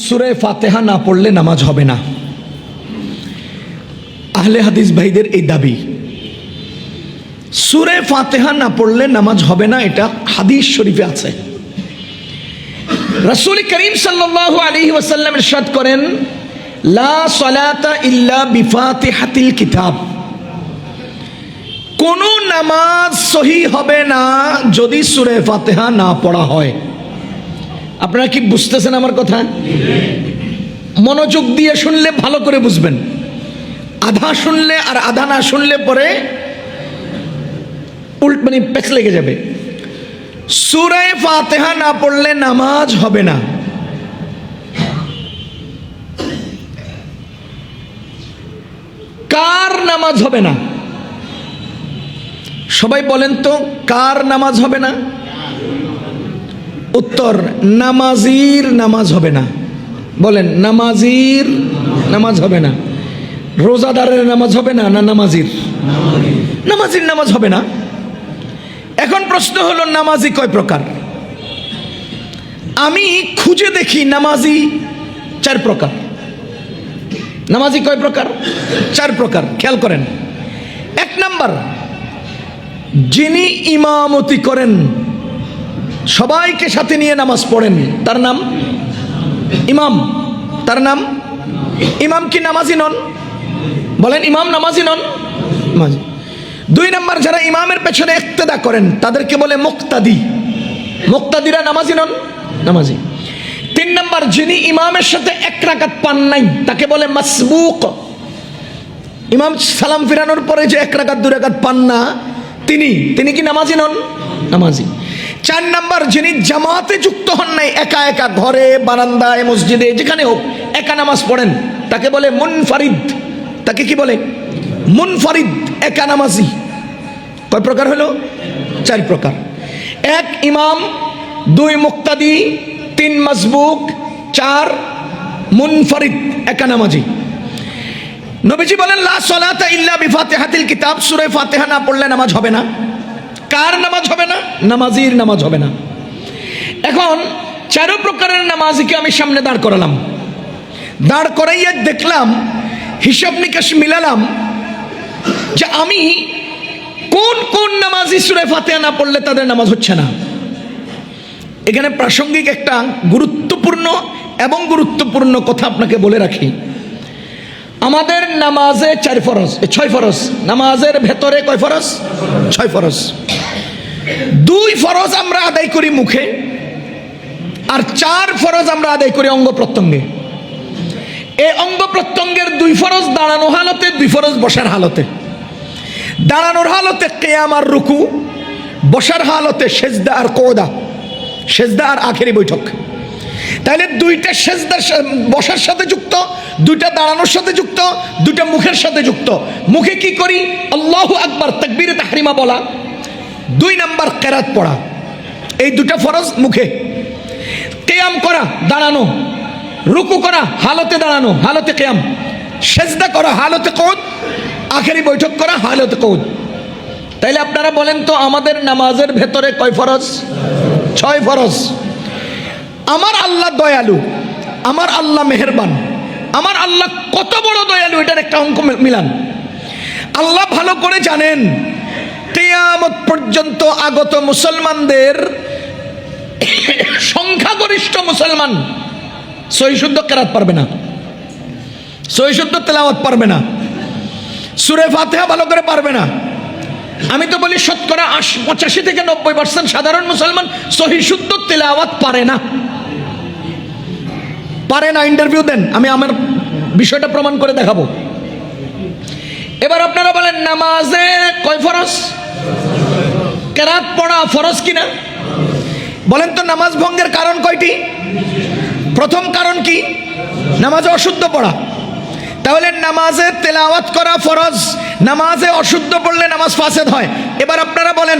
সূরা ফাতিহা না পড়লে নামাজ হবে না। আহলে হাদিস ভাইদের এই দাবি, সূরা ফাতিহা না পড়লে নামাজ হবে না, এটা হাদিস শরীফে আছে। রাসূল করিম সাল্লাল্লাহু আলাইহি ওয়াসাল্লাম ইরশাদ করেন, লা সালাতা ইল্লা বিফাতিহাতিল কিতাব, কোন নামাজ সহি হবে না যদি সূরা ফাতিহা না পড়া হয়। আপনারা কি বুঝতেছেন আমার কথা? মনোযোগ দিয়ে শুনলে ভালো করে বুঝবেন, আধা শুনলে আর আধা না শুনলে পরে মানে পেছ লেগে যাবে। সূরা ফাতিহা না পড়লে নামাজ হবে না। কার নামাজ হবে না? সবাই বলেন তো, কার নামাজ হবে না? উত্তর, নামাজির নামাজ হবে না। বলেন, নামাজির নামাজ হবে না। রোজাদারের নামাজ হবে না, না নামাজির? নামাজির নামাজ হবে না। এখন প্রশ্ন হলো, নামাজি কয় প্রকার? আমি খুঁজে দেখি নামাজি 4 প্রকার। নামাজি কয় প্রকার? 4 প্রকার। খেয়াল করেন। 1 নাম্বার, যিনি ইমামতি করেন, সবাইকে সাথে নিয়ে নামাজ পড়েন, তার নাম ইমাম। তার নাম ইমাম। কি নামাজি নন? বলেন, ইমাম নামাজি নন? নামাজি। 2 নাম্বার, যারা ইমামের পেছনে ইক্তেদা করেন তাদেরকে বলে মুক্তাদি। মুক্তাদিরা নামাজি নন? নামাজি। 3 নাম্বার, যিনি ইমামের সাথে 1 রাকাত পান নাই তাকে বলে মাসবুক। ইমাম সালাম ফিরানোর পরে যে 1 রাকাত 2 রাকাত পান না, তিনি কি নামাজি নন? নামাজি। 4 নাম্বার, যিনি জামাতে যুক্ত হন নাই, একা একা ঘরে, বারান্দায়, মসজিদে, যেখানে হোক একা নামাজ পড়েন, তাকে বলে মুনফারিদ। তাকে কি বলে? মুনফারিদ, একা নামাজি। কয় প্রকার হলো? 4 প্রকার। 1 ইমাম, 2 মুক্তাদি, 3 মাসবুক, 4 মুনফারিদ, একা নামাজি। নবীজি বলেন, লা সালাতা ইল্লা বিফাতিহাতিল কিতাব, সূরা ফাতিহা না পড়লে নামাজ হবে না। কার নামাজ হবে না? নামাজির নামাজ হবে না। এখন 4 প্রকারের নামাজিকে আমি সামনে দাঁড় করালাম। দাঁড় করাইয়া দেখলাম, হিসাব নিকাশ মিলালাম যে আমি কোন কোন নামাজি সূরা ফাতিহা না পড়লে তাদের নামাজ হচ্ছে না। এখানে প্রাসঙ্গিক একটা গুরুত্বপূর্ণ কথা আপনাকে বলে রাখি। আমাদের নামাজে 6 ফরজ। নামাজের ভেতরে কয় ফরজ? 6 ফরজ। 2 ফরজ আমরা আদায় করি মুখে, আর 4 ফরজ আমরা আদায় করি অঙ্গ প্রত্যঙ্গে। এই অঙ্গ প্রত্যঙ্গের 2 ফরজ দাঁড়ানো হালতে, 2 ফরজ বসার হালতে। দাঁড়ানোর হালতে কিয়াম আর রুকু, বসার হালতে সেজদা আর কোদা, সেজদা আর আখেরি বৈঠক। তাহলে 2টা সেজদার বসার সাথে যুক্ত, 2টা দাঁড়ানোর সাথে যুক্ত, 2টা মুখের সাথে যুক্ত। মুখে কি করি? আল্লাহু আকবার, তাকবীরে তাহরিমা বলা। 2 নাম্বার, কেরাত পড়া। এই 2টা ফরজ মুখে। কিয়াম করা, দাঁড়ানো। রুকু করা, হালতে দাঁড়ানো, হালতে কিয়াম। সেজদা করা, হালতে কুউদ। আখেরি বৈঠক করা, হালতে কুউদ। তাইলে আপনারা বলেন তো, আমাদের নামাজের ভেতরে কয় ফরজ? 6 ফরজ। আমার আল্লাহ দয়ালু, আমার আল্লাহ মেহেরবান, আমার আল্লাহ কত বড় দয়ালু, এটার একটা অঙ্ক মিলান। আল্লাহ ভালো করে জানেন, কিয়ামত পর্যন্ত আগত মুসলমানদের সংখ্যাগরিষ্ঠ মুসলমান সহিহ শুদ্ধ কেরাত পারবে না, সহিহ শুদ্ধ তেলাওয়াত পারবে না, সূরা ফাতিহা ভালো করে পারবে না। আমি তো বলি শতকরা 85 থেকে 90% সাধারণ মুসলমান সহিহ শুদ্ধ তেলাওয়াত পারে না। ইন্টারভিউ দেন, আমি আমার বিষয়টা প্রমাণ করে দেখাবো। এবার আপনারা বলেন, নামাজে কয় ফরজ? কেরাত পড়া ফরজ কিনা? বলেন তো, নামাজ ভঙ্গের কারণ কয়টি? প্রথম কারণ কি? নামাজে অশুদ্ধ পড়া। তাহলে নামাজে তেলাওয়াত করা ফরজ। নামাজে অশুদ্ধ পড়লে নামাজ ফাসেদ হয়। এবার আপনারা বলেন,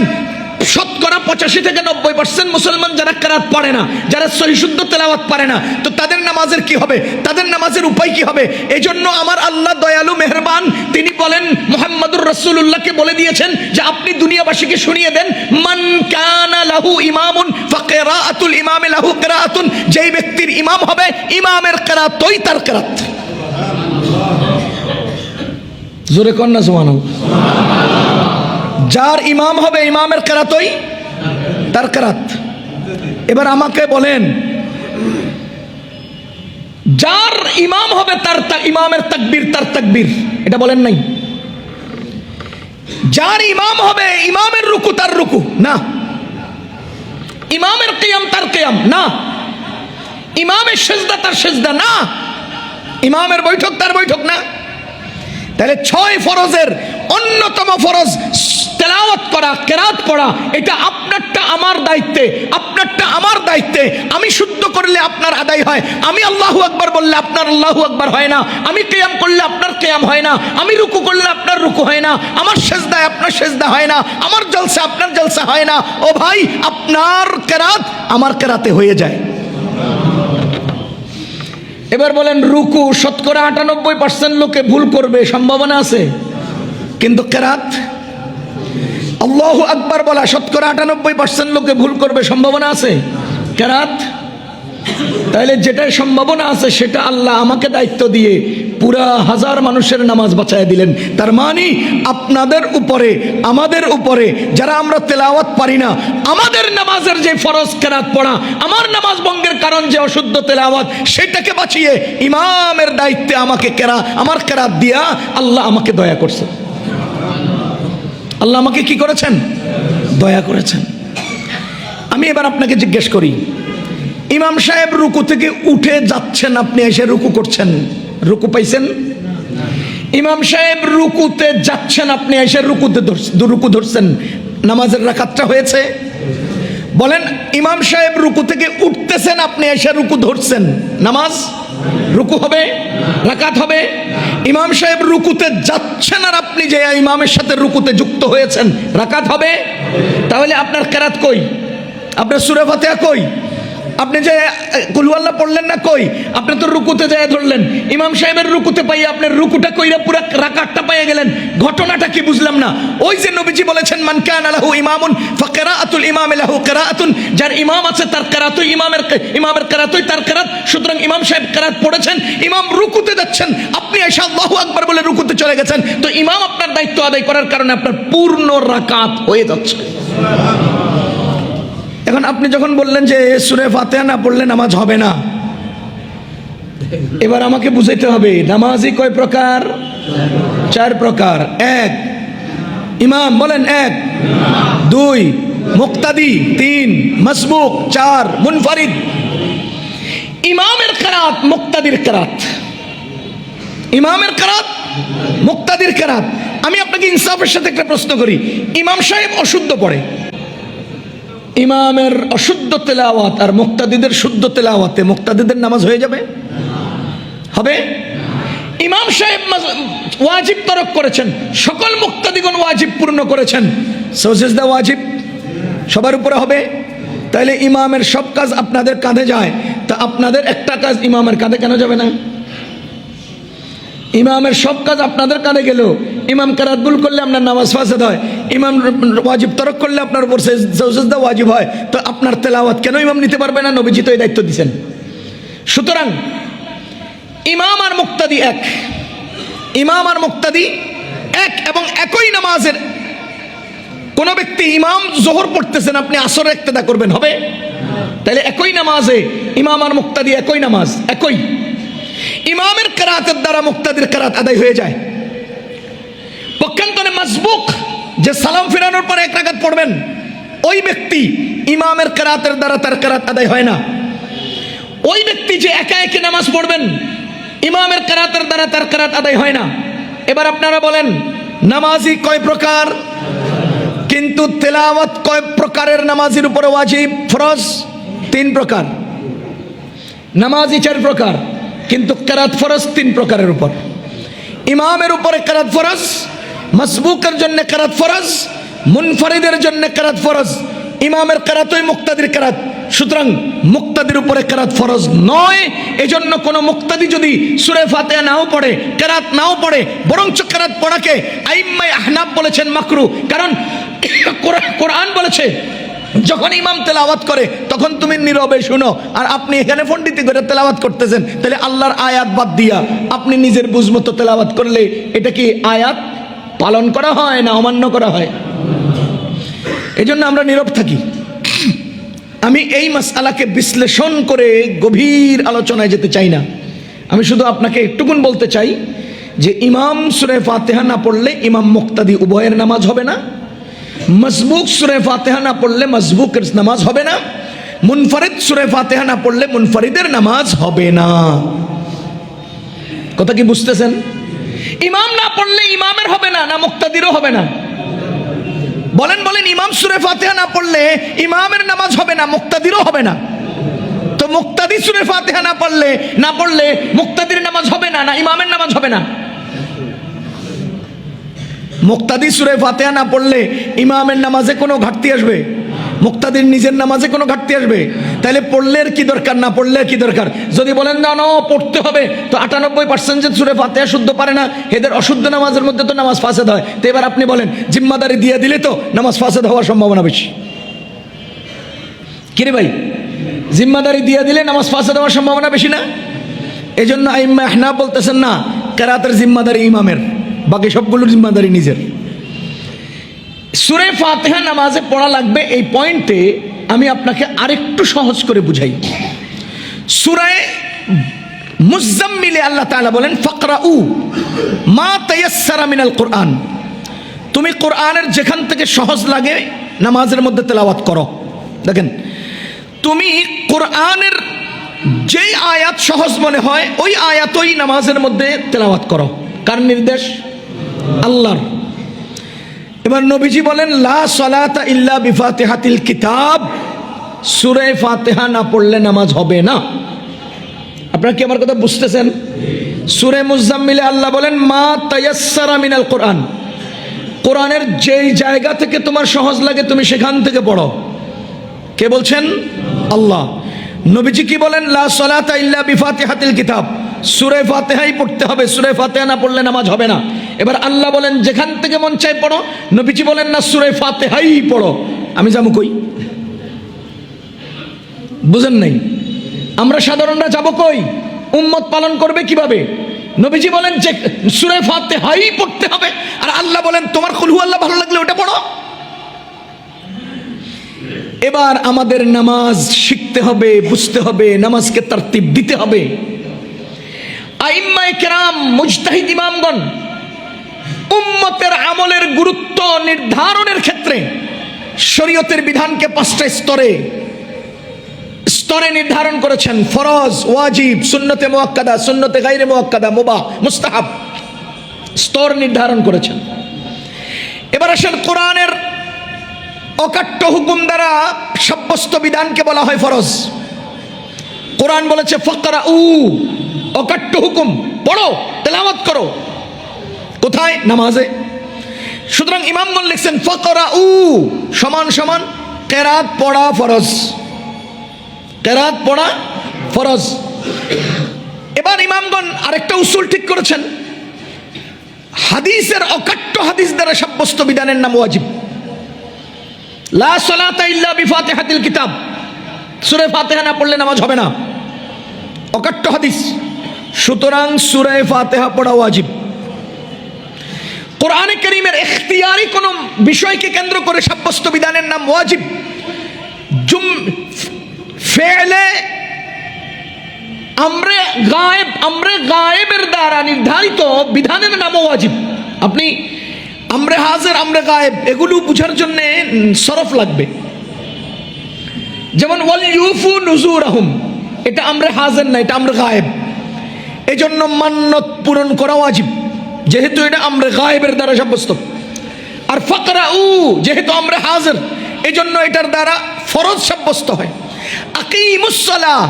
শতকরা 85-90% মুসলমান যারা কেরাত পড়ে না, যারা সহিহ শুদ্ধ তেলাওয়াত পারে না, তো তাদের নামাজের কি হবে? তাদের নামাজের উপায় কি হবে? এই জন্য আমার আল্লাহ দয়ালু মেহেরবান, তিনি বলেন মুহাম্মদুর রাসূলুল্লাহকে বলে দিয়েছেন যে আপনি দুনিয়াবাসীকে শুনিয়ে দেন, মান কানা লাহু ইমামুন ফাকিরাআতুল ইমামি লাহু কিরাআতুন, যেই ব্যক্তির ইমাম হবে ইমামের কিরাতই তার কিরাত। জোরে কোন না সুবহানাল্লাহ। যার ইমাম হবে ইমামের কিরাতই তার কিরাত। এবার আমাকে বলেন, যার ইমাম হবে তার ইমামের তাকবীর তার তাকবীর, এটা বলেন নাই? যার ইমাম হবে ইমামের রুকু তার রুকু না, ইমামের কিয়াম তার কিয়াম না, ইমামের সিজদা তার সিজদা না, ইমামের বৈঠক তার বৈঠক না। তাহলে 6 ফরজের অন্যতম ফরজ তেলাওয়াত করা, কেরাত পড়া, এটা আপনারটা আমার দায়িত্বে, আপনারটা আমার দায়িত্বে। আমি শুদ্ধ করলে আপনার আদায় হয়, আমি আল্লাহু আকবার বললে আপনার আল্লাহু আকবার হয় না, আমি কিয়াম করলে আপনার কিয়াম হয় না, আমি রুকু করলে আপনার রুকু হয় না, আমার সেজদায় আপনার সেজদা হয় না, আমার জলসা আপনার জলসা হয় না। ও ভাই, আপনার কেরাত আমার কেরাতে হয়ে যায়। এবার বলেন, রুকু শতকরা 98% লোকে ভুল করবে, সম্ভাবনা আছে, কিন্তু কেরাত আল্লাহু আকবার বলা শতকরা 98% লোকে ভুল করবে, সম্ভাবনা আছে, কেরাত। তাহলে যেটাই সম্ভাবনা আছে সেটা আল্লাহ আমাকে দায়িত্ব দিয়ে পুরা 1000 মানুষের নামাজ বাঁচায় দিলেন। তার মানে আপনাদের উপরে, আমাদের উপরে, যারা আমরা তেলাওয়াত পারি না, আমাদের নামাজের যে ফরজ কেরাত পড়া, আমার নামাজ ভঙ্গের কারণ যে অশুদ্ধ তেলাওয়াত, সেটাকে বাঁচিয়ে ইমামের দায়িত্বে আমাকে আমার কেরাত দিয়া আল্লাহ আমাকে দয়া করছে। আল্লাহ আমাকে কি করেছেন? দয়া করেছেন। আমি এবার আপনাকে জিজ্ঞেস করি, ইমাম সাহেব রুকু থেকে উঠে যাচ্ছেন, আপনি এসে রুকু করছেন, রুকু পাইছেন? ইমাম সাহেব রুকুতে যাচ্ছেন, আপনি এসে রুকু ধরছেন, নামাজের রাকাতটা হয়েছে? বলেন, ইমাম সাহেব রুকু থেকে উঠতেছেন, আপনি এসে রুকু ধরছেন, নামাজ রুকু হবে, রাকাত হবে? ইমাম সাহেব রুকুতে যাচ্ছেন আর আপনি যে ইমামের সাথে রুকুতে যুক্ত হয়েছেন, রাকাত হবে? তাহলে আপনার কেরাত কই? আপনার সূরা ফাতিহা কই? আপনি যে কুল হুয়াল্লাহ পড়লেন না, কই? আপনি তো রুকুতে যায় ধরলেন, ইমাম সাহেবের রুকুতে পাইয়া আপনার রুকুটা কইরা পুরো রাকাতটা পাইয়া গেলেন, ঘটনাটা কি বুঝলাম না। ওই যে নবীজি বলেছেন, মান কানা লাহু ইমামুন ফাকিরাআতুল ইমামি লাহু কিরাআতুন, যার ইমাম আছে তার কিরাতই ইমামের কিরাতই তার কিরাত। সুতরাং ইমাম সাহেব কিরাত পড়েছেন, ইমাম রুকুতে যাচ্ছেন, আপনি এসে আল্লাহু আকবার বলে রুকুতে চলে গেছেন, তো ইমাম আপনার দায়িত্ব আদায় করার কারণে আপনার পূর্ণ রাকাত হয়ে যাচ্ছে। এখন আপনি যখন বললেন যে সূরা ফাতিহা না পড়লে নামাজ হবে না, এবার আমাকে বুঝাইতে হবে নামাজি কয় প্রকার? 4 প্রকার। 1 ইমাম, বলেন 1, 2 মুক্তাদি, 3 মাসবুক, 4 মুনফারিদ। ইমামের কিরাত, মুক্তাদির কিরাত, ইমামের কিরাত, মুক্তাদির কিরাত। আমি আপনাকে ইনসাফের সাথে একটা প্রশ্ন করি, ইমাম সাহেব অশুদ্ধ পড়ে, ইমামের অশুদ্ধ তেলাওয়াত আর মুক্তাদিদের শুদ্ধ তেলাওয়াতে মুক্তাদিদের নামাজ হয়ে যাবে? হবে? ইমাম সাহেব ওয়াজিব তরক করেছেন, সকল মুক্তাদিগণ ওয়াজিব পূর্ণ করেছেন, সিজদা ওয়াজিব সবার উপরে হবে। তাহলে ইমামের সব কাজ আপনাদের কাঁধে যায়, তা আপনাদের একটা কাজ ইমামের কাঁধে কেন যাবে না? ইমামের সব কাজ আপনাদের কাঁধে গেল, ইমাম কেরাত ভুল করলে আপনার নামাজ ফাসাদ হয়, ইমাম ওয়াজিব তরক করলে আপনার উপর সিজদা ওয়াজিব হয়, তো আপনার তেলাওয়াত কেন ইমাম নিতে পারবে না? নবীজি তো এই দায়িত্ব দিয়েছেন। সুতরাং ইমাম আর মুক্তাদি এক, ইমাম আর মুক্তাদি এক, এবং একই নামাজের কোন ব্যক্তি ইমাম জোহর পড়তেছেন, আপনি আসর ইক্তেদা করবেন, হবে? তাহলে একই নামাজে ইমাম আর মুক্তাদি একই নামাজ, একই। ইমামের কিরাতের দ্বারা মুক্তাদির কিরাত আদায় হয়ে যায়। পক্ষান্তরে মাসবুক, যে সালাম ফিরানোর পরে 1 রাকাত পড়বেন, ওই ব্যক্তি ইমামের কিরাতের দ্বারা তার কিরাত আদায় হয় না। ওই ব্যক্তি যে একা একা নামাজ পড়বেন, ইমামের কিরাতের দ্বারা তার কিরাত আদায় হয় না। এবার আপনারা বলেন, নামাজি কয় প্রকার? কিন্তু তেলাওয়াত কয় প্রকারের নামাজির উপরে ওয়াজিব ফরজ? 3 প্রকার। নামাজি 4 প্রকার, কিন্তু কিরাত ফরজ 3 প্রকারের উপর। ইমামের উপরে কিরাত ফরজ, মাসবুকের জন্য কিরাত ফরজ, মুনফারিদের জন্য কেরাত ফরজ, ইমামের কেরাতই মুক্তাদির কেরাত। সুতরাং মুক্তাদির উপরে কেরাত ফরজ নয়। এজন্য কোন মুক্তাদি যদি সূরা ফাতিহা নাও পড়ে, কেরাত নাও পড়ে, বরঞ্চ কেরাত পড়াকে আইম্মায়ে আহনাফ বলেছেন মাকরু। কারণ কোরআন বলেছে যখন ইমাম তেলাওয়াত করে তখন তুমি নীরবে শুনো, আর আপনি এখানে পণ্ডিতি করে তেলাওয়াত করতেছেন। তাহলে আল্লাহর আয়াত বাদ দিয়া আপনি নিজের বুঝমতো তেলাওয়াত করলে এটা কি আয়াত পালন করা হয় না অমান্য করা হয়? এজন্য আমরা নীরব থাকি। আমি এই মাসআলাকে বিশ্লেষণ করে গভীর আলোচনায় যেতে চাই না। আমি শুধু আপনাকে একটুকুন বলতে চাই যে ইমাম সূরা ফাতিহা না পড়লে ইমাম মুক্তাদি উভয়ের নামাজ হবে না। মসবুক সূরা ফাতিহা না পড়লে মসবুকের নামাজ হবে না। মুনফারিদ সূরা ফাতিহা না পড়লে মুনফারিদের নামাজ হবে না। কথা কি বুঝতেছেন? ইমাম না পড়লে ইমামের হবে না, না মুক্তাদিরও হবে না? বলেন বলেন, ইমাম সূরা ফাতিহা না পড়লে ইমামের নামাজ হবে না, মুক্তাদিরও হবে না। তো মুক্তাদি সূরা ফাতিহা না পড়লে মুক্তাদির নামাজ হবে না, না ইমামের নামাজ হবে না? মুক্তাদি সূরা ফাতিহা না পড়লে ইমামের নামাজে কোনো ঘাটতি আসবে? মুক্তাদির নিজের নামাজে কোনো ঘাটতি আসবে? তাহলে পড়লে কি দরকার, না পড়লে কি দরকার? যদি বলেন না না পড়তে হবে, তো 98% যে সূরা ফাতিহা শুদ্ধ পারে না, এদের অশুদ্ধ নামাজের মধ্যে তো নামাজ ফাসেদ হয়। তো এবার আপনি বলেন জিম্মাদারি দিয়ে দিলে তো নামাজ ফাসেদ হওয়ার সম্ভাবনা বেশি। কিরে ভাই, জিম্মাদারি দিয়ে দিলে নামাজ ফাসেদ হওয়ার সম্ভাবনা বেশি না? এই জন্য আইম্মায়ে আহনাফ বলতেছেন না, কেরাতের জিম্মাদারি ইমামের, বাকি সবগুলোর জিম্মাদারি নিজের। সূরা ফাতিহা নামাজে পড়া লাগবে, এই পয়েন্টে আমি আপনাকে আরেকটু সহজ করে বুঝাই। সূরা মুজাম্মিলে আল্লাহ তাআলা বলেন ফাকরাউ মা তায়াসসারা মিনাল কোরআন, তুমি কোরআনের যেখান থেকে সহজ লাগে নামাজের মধ্যে তেলাওয়াত করো। দেখেন, তুমি কোরআনের যেই আয়াত সহজ মনে হয় ওই আয়াতই নামাজের মধ্যে তেলাওয়াত করো। কার নির্দেশ? আল্লাহর। এবার নবীজি বলেন লা সালাতা ইল্লা বিফাতিহাতিল কিতাব, সূরা ফাতিহা না পড়লে নামাজ হবে না। আপনারা কি আমার কথা বুঝতেছেন? সূরা মুজাম্মিলে আল্লাহ বলেন মা তায়াসসারা মিনাল কোরআন, কোরআনের যেই জায়গা থেকে তোমার সহজ লাগে তুমি সেখান থেকে পড়ো। কে বলছেন? আল্লাহ। নবীজি কি বলেন? লা সালাতা ইল্লা বিফাতিহাতিল কিতাব, সূরা ফাতিহাই পড়তে হবে, সূরা ফাতিহা না পড়লে নামাজ হবে না। এবার আল্লাহ বলেন যেখান থেকে মন চায় পড়ো, নবীজি বলেন না সূরা ফাতিহাই পড়ো। আমি যাবো কই? বুঝেন নাই? আমরা সাধারণরা যাব কই? উম্মত পালন করবে কিভাবে? নবীজি বলেন যে সূরা ফাতিহাই পড়তে হবে, আর আল্লাহ বলেন তোমার কুল হুয়াল্লাহ ভালো লাগলে ওটা পড়ো। এবার আমাদের নামাজ শিখতে হবে, বুঝতে হবে, নামাজকে তারতিব দিতে হবে। আইম্মায়ে কেরাম, মুজতাহিদ ইমামগণ উম্মতের আমলের গুরুত্ব নির্ধারণের ক্ষেত্রে শরীয়তের বিধানকে 5টা স্তরে নির্ধারণ করেছেন। ফরজ, ওয়াজিব, সুন্নতে মুআক্কাদা, সুন্নতে গায়রে মুআক্কাদা, মুবাহ, মুস্তাহাব স্তর নির্ধারণ করেছেন। এবার আসেন কোরআনের অকাট্য হুকুম দ্বারা সাব্যস্ত বিধানকে বলা হয় ফরজ। কোরআন বলেছে ফাকরাউ, অকাট্য হুকুম, পড়ো, তেলাওয়াত করো। কোথায়? নামাজে। সুতরাং ইমামগণ লিখছেন ফাকরাউ সমান সমান কেরাত পড়া ফরজ, কেরাত পড়া ফরজ। এবার ইমামগণ আরেকটা উসুল ঠিক করেছেন, হাদিসের অকাট্য হাদিস দ্বারা সাব্যস্ত বিধানের নাম ওয়াজিব। লা সালাতা ইল্লা বিফাতিহাতিল কিতাব, সূরা ফাতিহা না পড়লে নামাজ হবে না, অকাট্য হাদিস। সুতরাং সূরা ফাতিহা পড়া ওয়াজিব। কোরআনে কারীমের ইখতিয়ারি কোন বিষয়কে কেন্দ্র করে সাব্যস্ত বিধানের নাম ওয়াজিব। ফেলে আমরে গায়েবের দ্বারা নির্ধারিত বিধানের নাম ওয়াজিব। আপনি আমরে হাজির, আমরে গায়েব এগুলো বুঝার জন্য সরফ লাগবে। যেমন ওয়াল ইউফু নুজুরাহুম, এটা আমরে হাজির না, এটা আমরে গায়েব। এজন্য মান্নত পূরণ করা ওয়াজিব, যেহেতু এটা আমরে গায়েবের দ্বারা সাব্যস্ত। আর ফাকরাউ যেহেতু আমরে হাজির, এজন্য এটার দ্বারা ফরজ সাব্যস্ত হয়। আকিমুস সালাহ,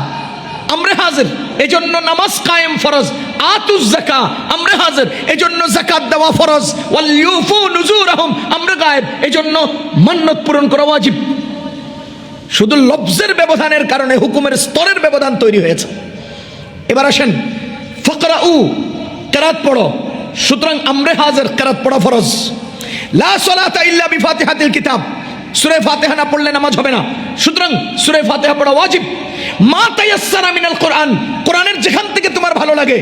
আমরা হাজির, এজন্য নামাজ কায়েম ফরজ। আতুজ যাকা, আমরা হাজির, এজন্য যাকাত দেওয়া ফরজ। ওয়াল ইউফু নুজুরহুম, আমরা গায়েব, এজন্য মান্নত পূরণ করা ওয়াজিব। শুধু লফজের ব্যবধানের কারণে হুকুমের স্তরের ব্যবধান তৈরি হয়েছে। এবার আসেন ফাকরাউ, কেরাত পড়ো। সুতরাং আমরা হাজির, কেরাত পড়া ফরজ। লা সালাতা ইল্লা বিফাতিহাতিল কিতাব, সূরা ফাতিহা না পড়লে নামাজ হবে না। সুতরাং সূরা ফাতিহা পড়া ওয়াজিব। মা তায়াসসারা মিনাল কোরআন, কোরআনের যেখান থেকে তোমার ভালো লাগে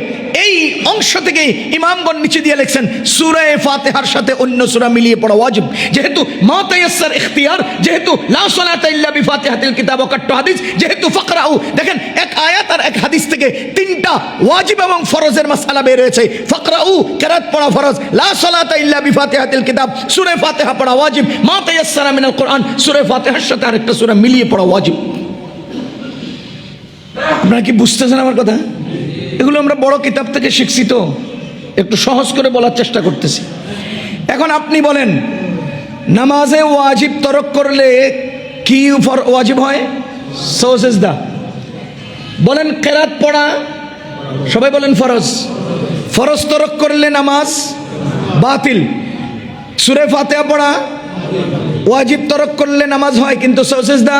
এই অংশ থেকে ইমামগণ নিচে দিয়ে লিখছেন সূরা ফাতিহার সাথে অন্য সূরা মিলিয়ে পড়া ওয়াজিব। যেহেতু মা তায়াসসার ইখতিয়ার, যেহেতু লা সালাতা ইল্লা বিফাতিহাতিল কিতাব কাট্ট হাদিস, যেহেতু ফাকরাউ, দেখেন এক আয়াত আর এক হাদিস থেকে তিনটা ওয়াজিব এবং ফরজের মাসআলা বের হয়েছে। ফাকরাউ, কেরাত পড়া ফরজ। লা সালাতা ইল্লা বিফাতিহাতিল কিতাব, সূরা ফাতিহা পড়া ওয়াজিব। মা তায়াসসারা মিনাল কোরআন, সূরা ফাতিহার সাথে আরেকটা সূরা মিলিয়ে পড়া ওয়াজিব। আপনারা কি বুঝতেছেন আমার কথা? এগুলো আমরা বড় কিতাব থেকে শিখছি, তো একটু সহজ করে বলার চেষ্টা করতেছি। এখন আপনি বলেন নামাজে ওয়াজিব তরক করলে কি ওয়াজিব হয়? সাজদা। বলেন কেরাত পড়া, সবাই বলেন ফরজ। ফরজ তরক করলে নামাজ বাতিল। সূরা ফাতিহা পড়া ওয়াজিব তরক করলে নামাজ হয়, কিন্তু সাজদা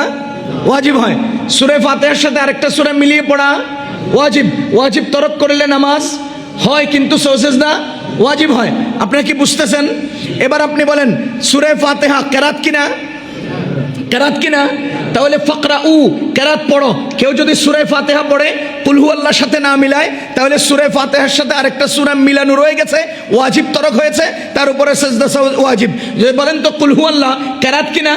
ওয়াজিব হয়। সূরা ফাতিহার সাথে আরেকটা সূরা মিলিয়ে পড়া ওয়াজিব। ওয়াজিব তরক করলে নামাজ হয়, কিন্তু সাজদা ওয়াজিব হয়। আপনারা কি বুঝতেছেন? এবার আপনি বলেন সূরা ফাতিহা কেরাত কিনা? কেরাত কিনা? তাহলে ফাকরাউ, কেরাত পড়ো। কেউ যদি সূরা ফাতিহা পড়ে কুল হুয়াল্লাহর সাথে না মিলায়, তাহলে সূরা ফাতিহার সাথে আরেকটা সূরা মিলানো রয়ে গেছে, ওয়াজিব তরক হয়েছে, তার উপরে সাজদা ওয়াজিব। যদি বলেন তো কুল হুয়াল্লাহ কেরাত কিনা?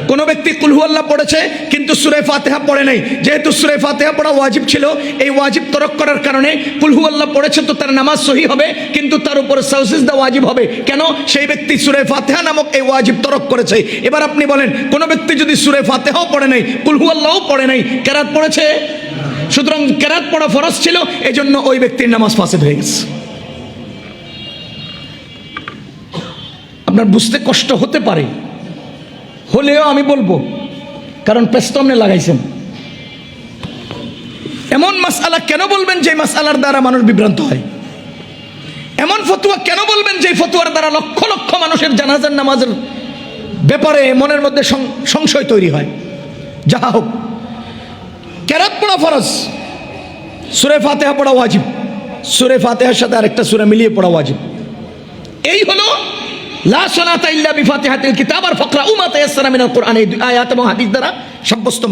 কোন ব্যক্তি কুল হুয়াল্লাহ পড়েছে কিন্তু সূরা ফাতিহা পড়ে নাই, যেহেতু সূরা ফাতিহা পড়া ওয়াজিব ছিল, এই ওয়াজিব তরক করার কারণে কুল হুয়াল্লাহ পড়েছে, তো তার নামাজ সহি হবে, কিন্তু তার উপরে সাজদা ওয়াজিব হবে। কেন? সেই ব্যক্তি সূরা ফাতিহা নামক এই ওয়াজিব তরক করেছে। এবার আপনি বলেন কোন ব্যক্তি যদি সূরা ফাতিহাও পড়ে নাই, কুল হুয়াল্লাহও পড়ে নাই, কেরাত পড়েছে, সুতরাং কেরাত পড়া ফরজ ছিল, এজন্য ওই ব্যক্তির নামাজ ফাসিদ হয়ে গেছে। আপনার বুঝতে কষ্ট হতে পারে, হলেও আমি বলবো, কারণ পেস্তমনে লাগাইছেন। এমন মাসআলা কেন বলবেন যে মাসআলার দ্বারা মানুষ বিভ্রান্ত হয়? এমন ফতোয়া কেন বলবেন যে ফতোয়ার দ্বারা লক্ষ লক্ষ মানুষের জানাজার নামাজের ব্যাপারে মনের মধ্যে সংশয় তৈরি হয়? যাহা হোক, কেরাত পড়া ফরজ, সূরা ফাতিহা পড়া ওয়াজিব, সূরা ফাতিহার সাথে আরেকটা সূরা মিলিয়ে পড়া ওয়াজিব। এই হলো লা সালাতা ইল্লা বিফাতিহাতিল কিতাব আর ফাকরাউ মা তায়াসসারা মিনাল কোরআন, এই আয়াত এবং হাদিস দ্বারা সাব্যস্ত।